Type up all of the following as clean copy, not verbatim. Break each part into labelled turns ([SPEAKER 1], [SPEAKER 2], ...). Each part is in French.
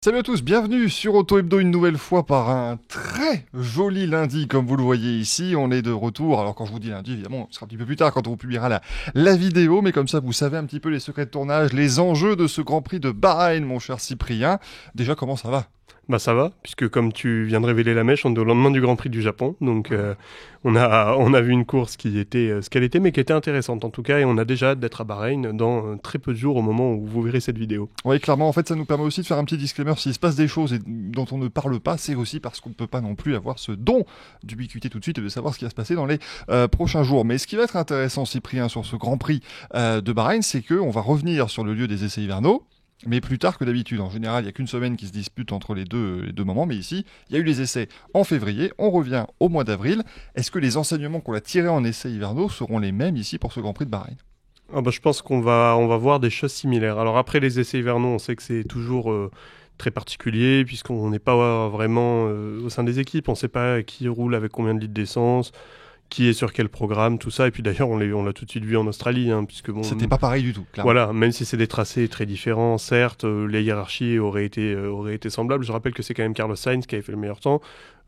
[SPEAKER 1] Salut à tous, bienvenue sur Auto Hebdo une nouvelle fois par un très joli lundi comme vous le voyez ici. On est de retour, alors quand je vous dis lundi évidemment ce sera un petit peu plus tard quand on publiera la vidéo, mais comme ça vous savez un petit peu les secrets de tournage, les enjeux de ce Grand Prix de Bahreïn mon cher Cyprien. Déjà comment ça va ?
[SPEAKER 2] Bah ça va, puisque comme tu viens de révéler la mèche, on est au lendemain du Grand Prix du Japon, donc on a vu une course qui était ce qu'elle était, mais qui était intéressante en tout cas, et on a déjà hâte d'être à Bahreïn dans très peu de jours au moment où vous verrez cette vidéo.
[SPEAKER 1] Oui clairement en fait ça nous permet aussi de faire un petit disclaimer s'il se passe des choses dont on ne parle pas, c'est aussi parce qu'on ne peut pas non plus avoir ce don d'ubiquité tout de suite et de savoir ce qui va se passer dans les prochains jours. Mais ce qui va être intéressant Cyprien sur ce Grand Prix de Bahreïn, c'est qu'on va revenir sur le lieu des essais hivernaux. Mais plus tard que d'habitude. En général, il n'y a qu'une semaine qui se dispute entre les deux moments. Mais ici, il y a eu les essais en février. On revient au mois d'avril. Est-ce que les enseignements qu'on a tirés en essais hivernaux seront les mêmes ici pour ce Grand Prix de Bahreïn ?
[SPEAKER 2] Ah bah, je pense qu'on va voir des choses similaires. Alors après les essais hivernaux, on sait que c'est toujours très particulier, puisqu'on n'est pas vraiment au sein des équipes. On ne sait pas qui roule avec combien de litres d'essence, qui est sur quel programme, tout ça. Et puis d'ailleurs, on l'a tout de suite vu en Australie, hein, puisque bon.
[SPEAKER 1] C'était pas pareil du tout, clairement.
[SPEAKER 2] Voilà, même si c'est des tracés très différents, certes, les hiérarchies auraient été semblables. Je rappelle que c'est quand même Carlos Sainz qui avait fait le meilleur temps.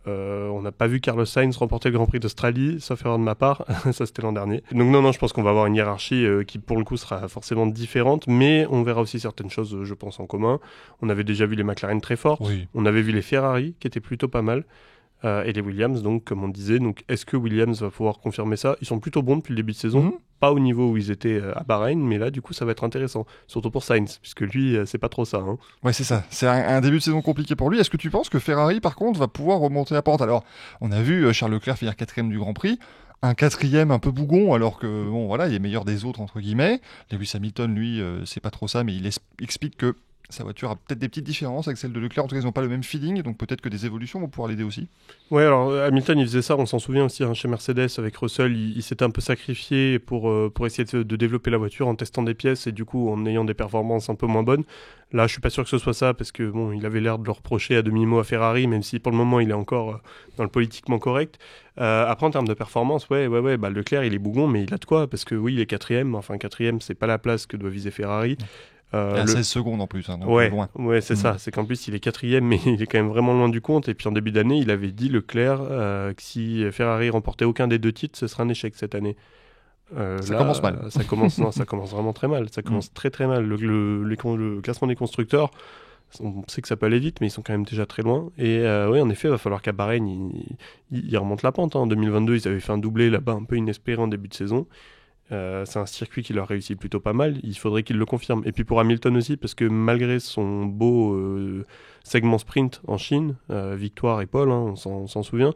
[SPEAKER 2] On n'a pas vu Carlos Sainz remporter le Grand Prix d'Australie, sauf erreur de ma part. Ça, c'était l'an dernier. Donc non, je pense qu'on va avoir une hiérarchie qui, pour le coup, sera forcément différente, mais on verra aussi certaines choses, je pense, en commun. On avait déjà vu les McLaren très fortes.
[SPEAKER 1] Oui.
[SPEAKER 2] On avait vu les Ferrari, qui étaient plutôt pas mal. Et les Williams, donc, comme on disait. Donc, est-ce que Williams va pouvoir confirmer ça ? Ils sont plutôt bons depuis le début de saison. Pas au niveau où ils étaient à Bahreïn, mais là, du coup, ça va être intéressant. Surtout pour Sainz, puisque lui, c'est pas trop ça. Hein.
[SPEAKER 1] Ouais, c'est ça. C'est un début de saison compliqué pour lui. Est-ce que tu penses que Ferrari, par contre, va pouvoir remonter la pente ? Alors, on a vu Charles Leclerc finir 4ème du Grand Prix. Un 4ème un peu bougon, alors que, bon, voilà, il est meilleur des autres, entre guillemets. Lewis Hamilton, lui, c'est pas trop ça, mais il explique que sa voiture a peut-être des petites différences avec celle de Leclerc. En tout cas, ils n'ont pas le même feeling, donc peut-être que des évolutions vont pouvoir l'aider aussi.
[SPEAKER 2] Ouais, alors Hamilton, il faisait ça, on s'en souvient aussi hein, chez Mercedes avec Russell, il s'était un peu sacrifié pour essayer de développer la voiture en testant des pièces et du coup en ayant des performances un peu moins bonnes. Là, je suis pas sûr que ce soit ça parce que bon, il avait l'air de le reprocher à demi-mot à Ferrari, même si pour le moment il est encore dans le politiquement correct. Après, en termes de performance, ouais, bah, Leclerc, il est bougon, mais il a de quoi parce que oui, il est quatrième. Enfin, quatrième, c'est pas la place que doit viser Ferrari.
[SPEAKER 1] Il y a 16 secondes en plus, hein, donc loin.
[SPEAKER 2] Ouais, c'est ça. C'est qu'en plus, il est quatrième, mais il est quand même vraiment loin du compte. Et puis en début d'année, il avait dit, Leclerc, que si Ferrari remportait aucun des deux titres, ce serait un échec cette année.
[SPEAKER 1] Ça commence mal.
[SPEAKER 2] Ça commence vraiment très mal. Ça commence très très mal. Le classement des constructeurs, on sait que ça peut aller vite, mais ils sont quand même déjà très loin. Et oui, en effet, il va falloir qu'à Bahreïn, ils remontent la pente. Hein. En 2022, ils avaient fait un doublé là-bas un peu inespéré en début de saison. C'est un circuit qui leur réussit plutôt pas mal, il faudrait qu'il le confirme. Et puis pour Hamilton aussi, parce que malgré son beau segment sprint en Chine, victoire et pole, hein, on s'en souvient,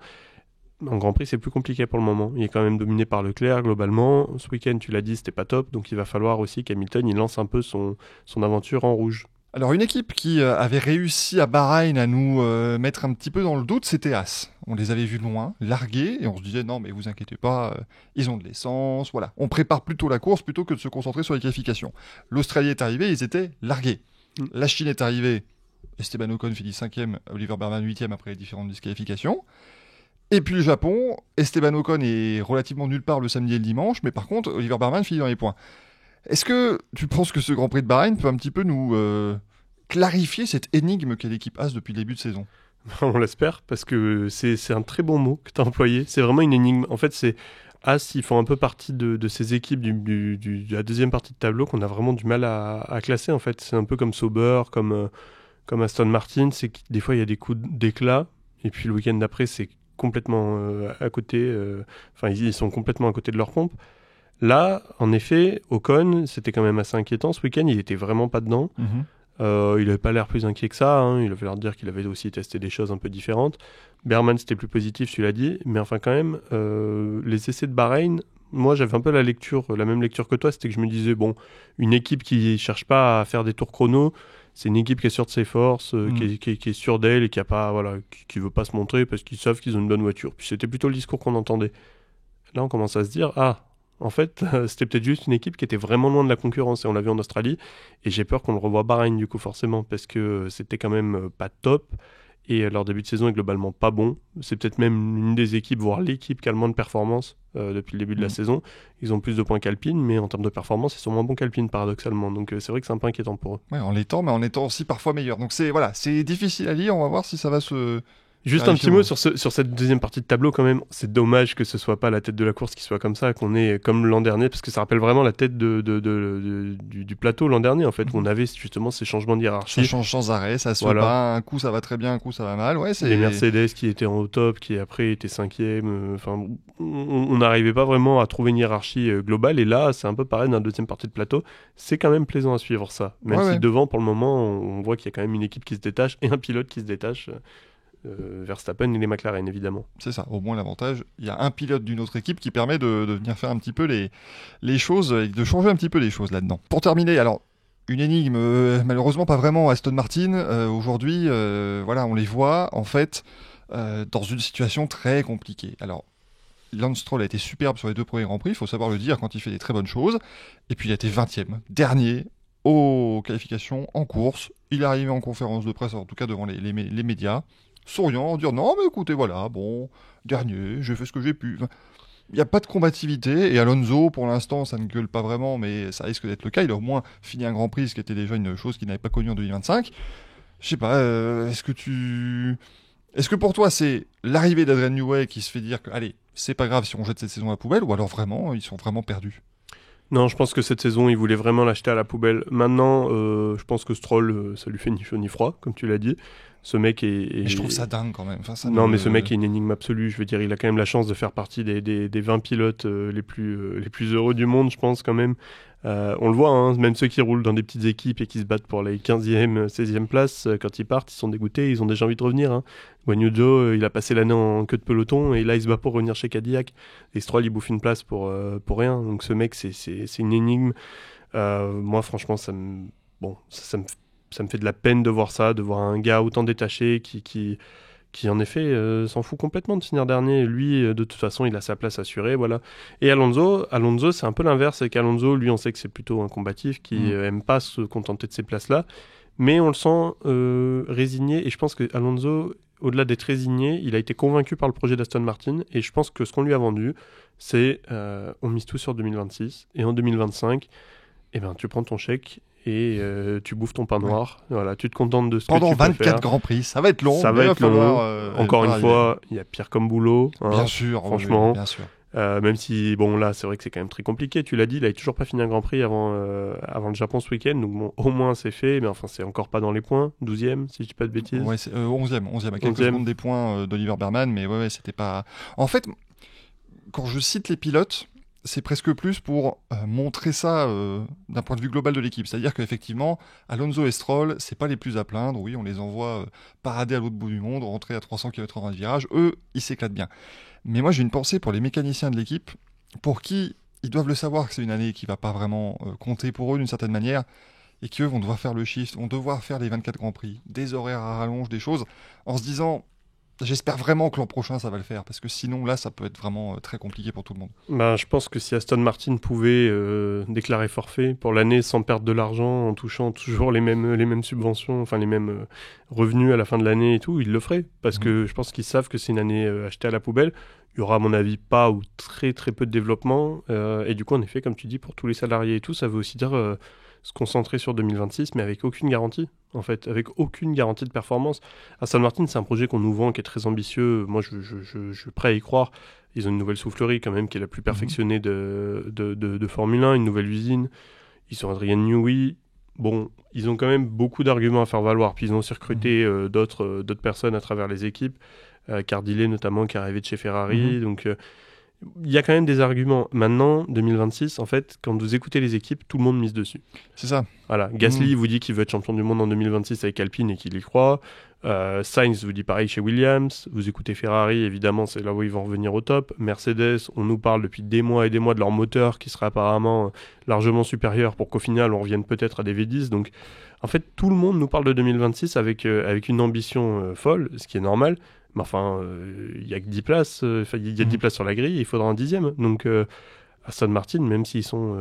[SPEAKER 2] en Grand Prix c'est plus compliqué pour le moment. Il est quand même dominé par Leclerc globalement. Ce week-end, tu l'as dit, c'était pas top, donc il va falloir aussi qu'Hamilton il lance un peu son aventure en rouge.
[SPEAKER 1] Alors une équipe qui avait réussi à Bahreïn à nous mettre un petit peu dans le doute, c'était As. On les avait vus loin, largués, et on se disait non mais vous inquiétez pas, ils ont de l'essence, voilà. On prépare plutôt la course plutôt que de se concentrer sur les qualifications. L'Australie est arrivée, ils étaient largués. La Chine est arrivée, Esteban Ocon finit 5ème, Oliver Berman 8ème après les différentes disqualifications. Et puis le Japon, Esteban Ocon est relativement nulle part le samedi et le dimanche, mais par contre Oliver Berman finit dans les points. Est-ce que tu penses que ce Grand Prix de Bahreïn peut un petit peu nous clarifier cette énigme qu'est l'équipe As depuis le début de saison ?
[SPEAKER 2] On l'espère, parce que c'est un très bon mot que tu as employé. C'est vraiment une énigme. En fait, c'est As, ils font un peu partie de ces équipes de la deuxième partie de tableau qu'on a vraiment du mal à classer. En fait, c'est un peu comme Sauber, comme Aston Martin. C'est que des fois, il y a des coups d'éclat, et puis le week-end d'après, c'est complètement à côté. Enfin, ils sont complètement à côté de leur pompe. Là, en effet, Ocon, c'était quand même assez inquiétant. Ce week-end, il était vraiment pas dedans. Il avait pas l'air plus inquiet que ça. Hein. Il avait l'air de dire qu'il avait aussi testé des choses un peu différentes. Berman, c'était plus positif, tu l'as dit. Mais enfin, quand même, les essais de Bahreïn, moi, j'avais un peu la même lecture que toi. C'était que je me disais, bon, une équipe qui cherche pas à faire des tours chrono, c'est une équipe qui est sûre de ses forces, qui est sûre d'elle et qui a pas, voilà, qui veut pas se montrer parce qu'ils savent qu'ils ont une bonne voiture. Puis c'était plutôt le discours qu'on entendait. Là, on commence à se dire, en fait, c'était peut-être juste une équipe qui était vraiment loin de la concurrence et on l'a vu en Australie et j'ai peur qu'on le revoie Bahreïn du coup forcément parce que c'était quand même pas top et leur début de saison est globalement pas bon. C'est peut-être même une des équipes, voire l'équipe qui a le moins de performance depuis le début de la saison. Ils ont plus de points qu'Alpine, mais en termes de performance, ils sont moins bons qu'Alpine paradoxalement. Donc c'est vrai que c'est un peu inquiétant pour eux.
[SPEAKER 1] Ouais, en l'étant, mais en étant aussi parfois meilleur. Donc c'est difficile à lire. On va voir si ça va se...
[SPEAKER 2] Juste un petit mot sur cette deuxième partie de tableau quand même. C'est dommage que ce soit pas la tête de la course qui soit comme ça, qu'on ait comme l'an dernier, parce que ça rappelle vraiment la tête du plateau l'an dernier en fait, où on avait justement ces changements de hiérarchie.
[SPEAKER 1] Ça change sans arrêt, ça se bat, un coup ça va très bien, un coup ça va mal. Ouais, c'est...
[SPEAKER 2] Les Mercedes qui étaient en haut top, qui après étaient cinquième. Enfin, on n'arrivait pas vraiment à trouver une hiérarchie globale, et là c'est un peu pareil dans la deuxième partie de plateau. C'est quand même plaisant à suivre ça, même si devant pour le moment on voit qu'il y a quand même une équipe qui se détache et un pilote qui se détache. Verstappen et les McLaren évidemment.
[SPEAKER 1] C'est ça, au moins l'avantage, il y a un pilote d'une autre équipe qui permet de venir faire un petit peu les choses, et de changer un petit peu les choses là-dedans. Pour terminer, alors une énigme, malheureusement pas vraiment Aston Martin, aujourd'hui, voilà, on les voit en fait dans une situation très compliquée. Alors Lance Stroll a été superbe sur les 2 premiers Grands Prix, il faut savoir le dire quand il fait des très bonnes choses, et puis il a été 20e, dernier aux qualifications en course, il est arrivé en conférence de presse, en tout cas devant les médias, souriant, dire non mais écoutez voilà, bon, dernier, j'ai fait ce que j'ai pu. Il n'y a pas de combativité, et Alonso pour l'instant ça ne gueule pas vraiment, mais ça risque d'être le cas, il a au moins fini un Grand Prix, ce qui était déjà une chose qu'il n'avait pas connue en 2025. Je sais pas, est-ce que pour toi c'est l'arrivée d'Adrian Newey qui se fait dire que allez, c'est pas grave si on jette cette saison à la poubelle, ou alors vraiment, ils sont vraiment perdus?
[SPEAKER 2] Non, je pense que cette saison, il voulait vraiment l'acheter à la poubelle. Maintenant, je pense que Stroll, ça lui fait ni chaud ni froid, comme tu l'as dit. Ce mec est...
[SPEAKER 1] Mais je trouve ça dingue quand même. Enfin,
[SPEAKER 2] mais ce mec est une énigme absolue. Je veux dire, il a quand même la chance de faire partie des 20 pilotes les plus heureux du monde, je pense quand même. On le voit, hein, même ceux qui roulent dans des petites équipes et qui se battent pour les 15e, 16e places, quand ils partent, ils sont dégoûtés, ils ont déjà envie de revenir. Hein. Guan Yu Zhou, il a passé l'année en queue de peloton et là il se bat pour revenir chez Cadillac. Et Stroll, il bouffe une place pour rien. Donc ce mec, c'est une énigme. Moi, franchement, ça me fait de la peine de voir ça, de voir un gars autant détaché qui en effet s'en fout complètement de finir dernier. Lui, de toute façon, il a sa place assurée, voilà. Et Alonso, c'est un peu l'inverse. C'est qu'Alonso, lui, on sait que c'est plutôt un combatif qui aime pas se contenter de ces places-là, mais on le sent résigné. Et je pense que Alonso, au-delà d'être résigné, il a été convaincu par le projet d'Aston Martin. Et je pense que ce qu'on lui a vendu, c'est on mise tout sur 2026 et en 2025, tu prends ton chèque. Et tu bouffes ton pain noir, voilà, tu te contentes de ce
[SPEAKER 1] pendant
[SPEAKER 2] que tu peux faire.
[SPEAKER 1] Pendant 24 Grands Prix, ça va être long.
[SPEAKER 2] Ça va être long. Encore une fois, il y a pire comme boulot. Hein,
[SPEAKER 1] bien sûr,
[SPEAKER 2] franchement.
[SPEAKER 1] Oui, bien sûr.
[SPEAKER 2] Même si, bon, là, c'est vrai que c'est quand même très compliqué. Tu l'as dit, il n'avait toujours pas fini un Grand Prix avant le Japon ce week-end. Donc, bon, au moins, c'est fait. Mais enfin, c'est encore pas dans les points. 12e, si je dis pas de bêtises.
[SPEAKER 1] Ouais, c'est 11e, à quelques secondes des points d'Oliver Berman. Mais ouais, c'était pas... En fait, quand je cite les pilotes, c'est presque plus pour montrer ça d'un point de vue global de l'équipe. C'est-à-dire qu'effectivement, Alonso et Stroll, c'est pas les plus à plaindre. Oui, on les envoie parader à l'autre bout du monde, rentrer à 300 km/h de virage. Eux, ils s'éclatent bien. Mais moi, j'ai une pensée pour les mécaniciens de l'équipe, pour qui ils doivent le savoir que c'est une année qui va pas vraiment compter pour eux d'une certaine manière, et qu'eux vont devoir faire le shift, vont devoir faire les 24 Grands Prix, des horaires à rallonge, des choses, en se disant... J'espère vraiment que l'an prochain ça va le faire, parce que sinon là ça peut être vraiment très compliqué pour tout le monde.
[SPEAKER 2] Je pense que si Aston Martin pouvait déclarer forfait pour l'année sans perdre de l'argent, en touchant toujours les mêmes subventions, enfin les mêmes revenus à la fin de l'année et tout, ils le feraient, parce que je pense qu'ils savent que c'est une année achetée à la poubelle. Il y aura à mon avis pas ou très très peu de développement, et du coup en effet comme tu dis pour tous les salariés et tout, ça veut aussi dire se concentrer sur 2026, mais avec aucune garantie, en fait, avec aucune garantie de performance. Aston Martin, c'est un projet qu'on nous vend, qui est très ambitieux. Moi, je suis prêt à y croire. Ils ont une nouvelle soufflerie, quand même, qui est la plus perfectionnée de Formule 1, une nouvelle usine. Ils ont Adrian Newey. Bon, ils ont quand même beaucoup d'arguments à faire valoir. Puis ils ont aussi recruté d'autres personnes à travers les équipes. Cardile, notamment, qui est arrivé de chez Ferrari. Donc... il y a quand même des arguments. Maintenant, 2026, en fait, quand vous écoutez les équipes, tout le monde mise dessus.
[SPEAKER 1] C'est ça.
[SPEAKER 2] Voilà. Gasly vous dit qu'il veut être champion du monde en 2026 avec Alpine et qu'il y croit. Sainz vous dit pareil chez Williams. Vous écoutez Ferrari, évidemment, c'est là où ils vont revenir au top. Mercedes, on nous parle depuis des mois et des mois de leur moteur qui serait apparemment largement supérieur pour qu'au final, on revienne peut-être à des V10. Donc, en fait, tout le monde nous parle de 2026 avec une ambition folle, ce qui est normal. Mais enfin, il y a que 10 places, il y a 10 places sur la grille, il faudra un 10e. Donc, Aston Martin, même s'ils sont,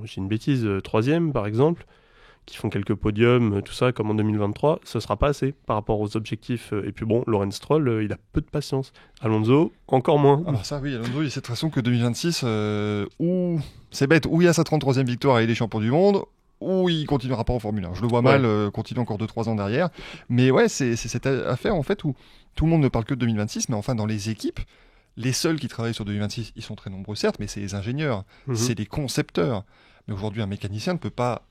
[SPEAKER 2] j'ai une bêtise, 3e par exemple, qui font quelques podiums, tout ça, comme en 2023, ce sera pas assez par rapport aux objectifs. Et puis bon, Lawrence Stroll, il a peu de patience. Alonso, encore moins.
[SPEAKER 1] Alors ça, oui, Alonso, il a cette façon que 2026, où c'est bête, où il y a sa 33e victoire et il est champion du monde, où il continuera pas en Formule 1. Je le vois mal continuer encore 2-3 ans derrière. Mais ouais, c'est cette affaire en fait où tout le monde ne parle que de 2026, mais enfin dans les équipes, les seuls qui travaillent sur 2026, ils sont très nombreux certes, mais c'est les ingénieurs, c'est les concepteurs. Mais aujourd'hui, un mécanicien ne peut pas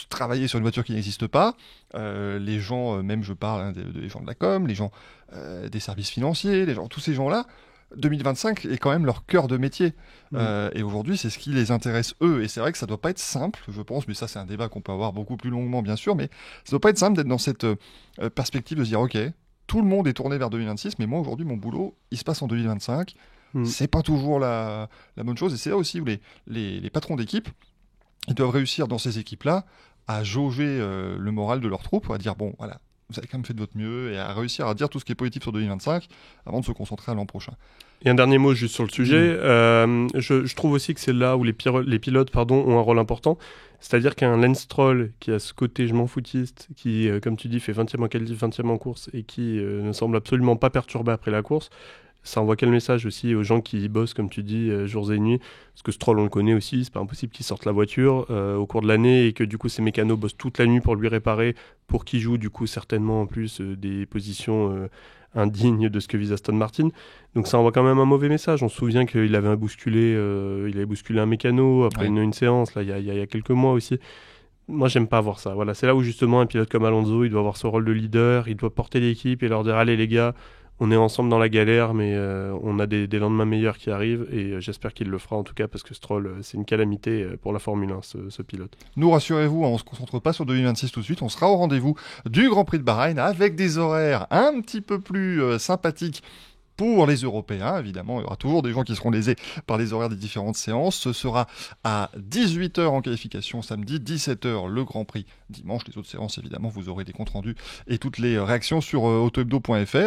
[SPEAKER 1] travailler sur une voiture qui n'existe pas. Les gens, même je parle des gens de la com, les gens des services financiers, tous ces gens-là, 2025 est quand même leur cœur de métier. Et aujourd'hui, c'est ce qui les intéresse eux. Et c'est vrai que ça doit pas être simple, je pense, mais ça c'est un débat qu'on peut avoir beaucoup plus longuement, bien sûr, mais ça doit pas être simple d'être dans cette perspective de se dire, ok, tout le monde est tourné vers 2026, mais moi aujourd'hui, mon boulot, il se passe en 2025. C'est pas toujours la bonne chose. Et c'est là aussi où les patrons d'équipe, ils doivent réussir dans ces équipes-là à jauger le moral de leurs troupes, à dire, bon, voilà, vous avez quand même fait de votre mieux, et à réussir à dire tout ce qui est positif sur 2025 avant de se concentrer à l'an prochain.
[SPEAKER 2] Et un dernier mot juste sur le sujet, je trouve aussi que c'est là où les pilotes ont un rôle important. C'est-à-dire qu'un Lance Stroll qui a ce côté je m'en foutiste, qui, comme tu dis, fait 20e en qualif, 20e en course, et qui ne semble absolument pas perturbé après la course, ça envoie quel message aussi aux gens qui bossent, comme tu dis, jours et nuits. Parce que Stroll, on le connaît aussi, c'est pas impossible qu'il sorte la voiture au cours de l'année et que du coup ses mécanos bossent toute la nuit pour lui réparer, pour qu'il joue du coup certainement en plus des positions indignes de ce que vise Aston Martin. Donc ça envoie quand même un mauvais message. On se souvient qu'il avait bousculé un mécano après une séance, là, il y a quelques mois aussi. Moi, j'aime pas voir ça. Voilà, c'est là où justement un pilote comme Alonso, il doit avoir ce rôle de leader, il doit porter l'équipe et leur dire allez les gars, on est ensemble dans la galère, mais on a des lendemains meilleurs qui arrivent et j'espère qu'il le fera en tout cas parce que Stroll, c'est une calamité pour la Formule 1, ce pilote.
[SPEAKER 1] Nous, rassurez-vous, on ne se concentre pas sur 2026 tout de suite, on sera au rendez-vous du Grand Prix de Bahreïn avec des horaires un petit peu plus sympathiques pour les Européens, évidemment. Il y aura toujours des gens qui seront lésés par les horaires des différentes séances. Ce sera à 18h en qualification samedi, 17h le Grand Prix dimanche. Les autres séances, évidemment, vous aurez des comptes rendus et toutes les réactions sur autohebdo.fr.